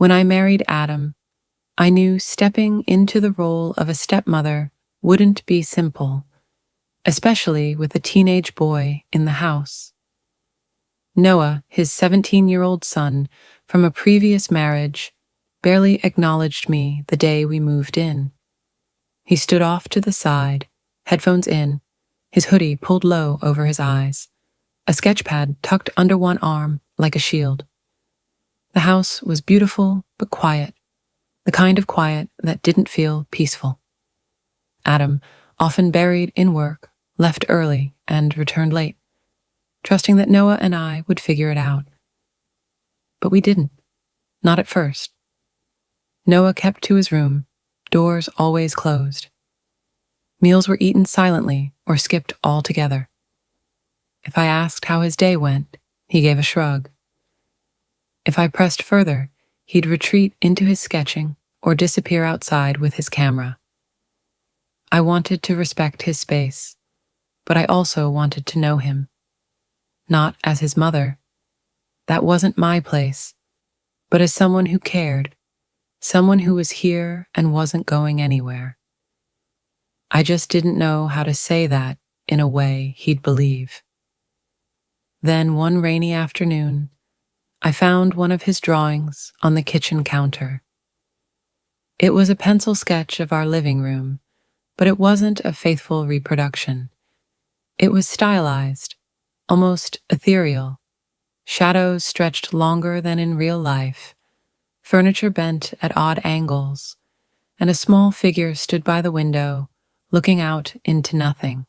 When I married Adam, I knew stepping into the role of a stepmother wouldn't be simple, especially with a teenage boy in the house. Noah, his 17-year-old son from a previous marriage, barely acknowledged me the day we moved in. He stood off to the side, headphones in, his hoodie pulled low over his eyes, a sketchpad tucked under one arm like a shield. The house was beautiful but quiet, the kind of quiet that didn't feel peaceful. Adam, often buried in work, left early and returned late, trusting that Noah and I would figure it out. But we didn't, not at first. Noah kept to his room, doors always closed. Meals were eaten silently or skipped altogether. If I asked how his day went, he gave a shrug. If I pressed further, he'd retreat into his sketching or disappear outside with his camera. I wanted to respect his space, but I also wanted to know him. Not as his mother. That wasn't my place, but as someone who cared, someone who was here and wasn't going anywhere. I just didn't know how to say that in a way he'd believe. Then one rainy afternoon, I found one of his drawings on the kitchen counter. It was a pencil sketch of our living room, but it wasn't a faithful reproduction. It was stylized, almost ethereal. Shadows stretched longer than in real life, furniture bent at odd angles, and a small figure stood by the window, looking out into nothing.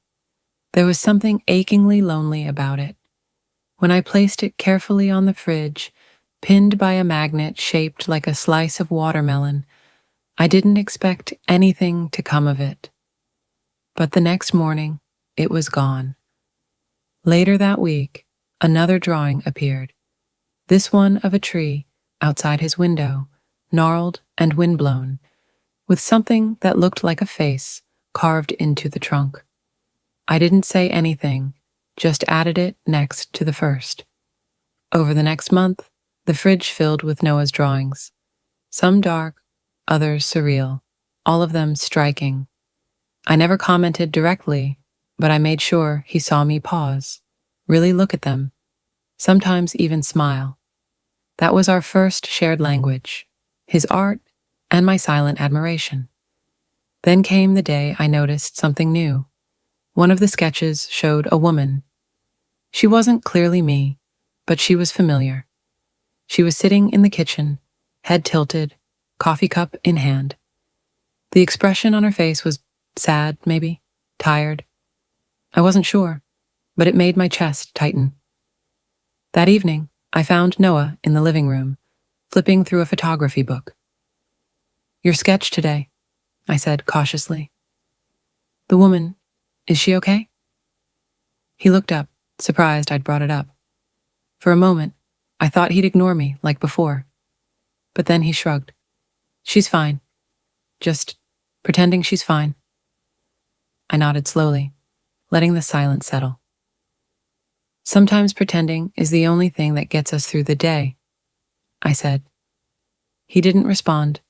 There was something achingly lonely about it. When I placed it carefully on the fridge, pinned by a magnet shaped like a slice of watermelon, I didn't expect anything to come of it. But the next morning, it was gone. Later that week, another drawing appeared. This one of a tree outside his window, gnarled and windblown, with something that looked like a face carved into the trunk. I didn't say anything, just added it next to the first. Over the next month, the fridge filled with Noah's drawings. Some dark, others surreal, all of them striking. I never commented directly, but I made sure he saw me pause, really look at them, sometimes even smile. That was our first shared language, his art and my silent admiration. Then came the day I noticed something new. One of the sketches showed a woman. She wasn't clearly me, but she was familiar. She was sitting in the kitchen, head tilted, coffee cup in hand. The expression on her face was sad, maybe, tired. I wasn't sure, but it made my chest tighten. That evening, I found Noah in the living room, flipping through a photography book. "Your sketch today," I said cautiously. "The woman, is she okay?" He looked up, surprised I'd brought it up. For a moment, I thought he'd ignore me like before. But then he shrugged. "She's fine. Just pretending she's fine." I nodded slowly, letting the silence settle. "Sometimes pretending is the only thing that gets us through the day," I said. He didn't respond,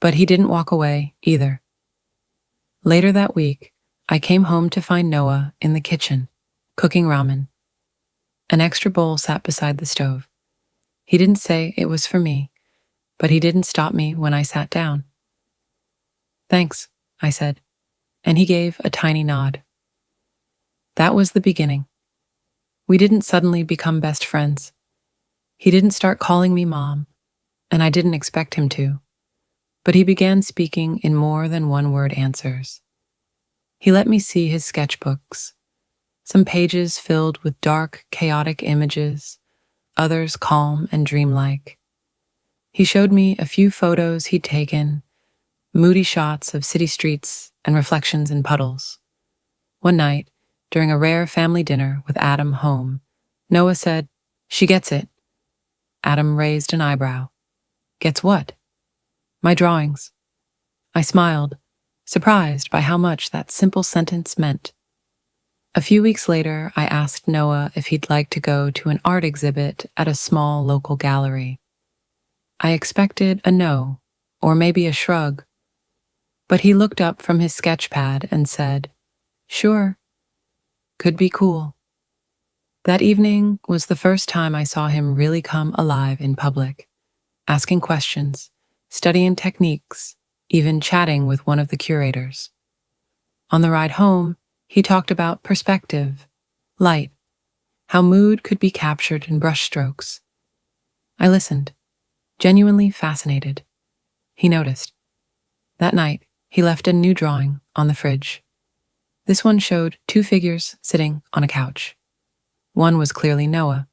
but he didn't walk away either. Later that week, I came home to find Noah in the kitchen, cooking ramen. An extra bowl sat beside the stove. He didn't say it was for me, but he didn't stop me when I sat down. "Thanks," I said, and he gave a tiny nod. That was the beginning. We didn't suddenly become best friends. He didn't start calling me mom, and I didn't expect him to, but he began speaking in more than one-word answers. He let me see his sketchbooks, some pages filled with dark, chaotic images, others calm and dreamlike. He showed me a few photos he'd taken, moody shots of city streets and reflections in puddles. One night, during a rare family dinner with Adam home, Noah said, "She gets it." Adam raised an eyebrow. "Gets what?" "My drawings." I smiled, surprised by how much that simple sentence meant. A few weeks later, I asked Noah if he'd like to go to an art exhibit at a small local gallery. I expected a no, or maybe a shrug, but he looked up from his sketch pad and said, "Sure, could be cool." That evening was the first time I saw him really come alive in public, asking questions, studying techniques, even chatting with one of the curators. On the ride home, he talked about perspective, light, how mood could be captured in brushstrokes. I listened, genuinely fascinated. He noticed. That night, he left a new drawing on the fridge. This one showed two figures sitting on a couch. One was clearly Noah,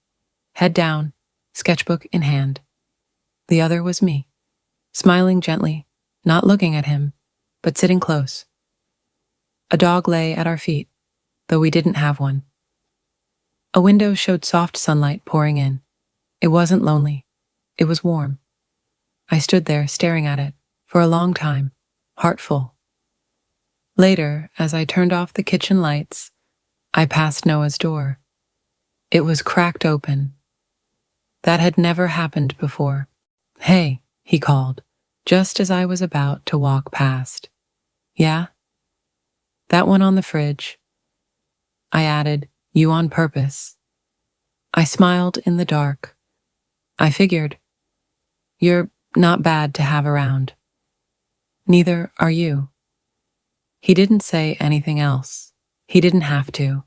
head down, sketchbook in hand. The other was me, smiling gently, not looking at him, but sitting close. A dog lay at our feet, though we didn't have one. A window showed soft sunlight pouring in. It wasn't lonely. It was warm. I stood there staring at it for a long time, heart full. Later, as I turned off the kitchen lights, I passed Noah's door. It was cracked open. That had never happened before. "Hey," he called, just as I was about to walk past. "Yeah? That one on the fridge." I added, "You on purpose." I smiled in the dark. I figured, "You're not bad to have around. Neither are you." He didn't say anything else. He didn't have to.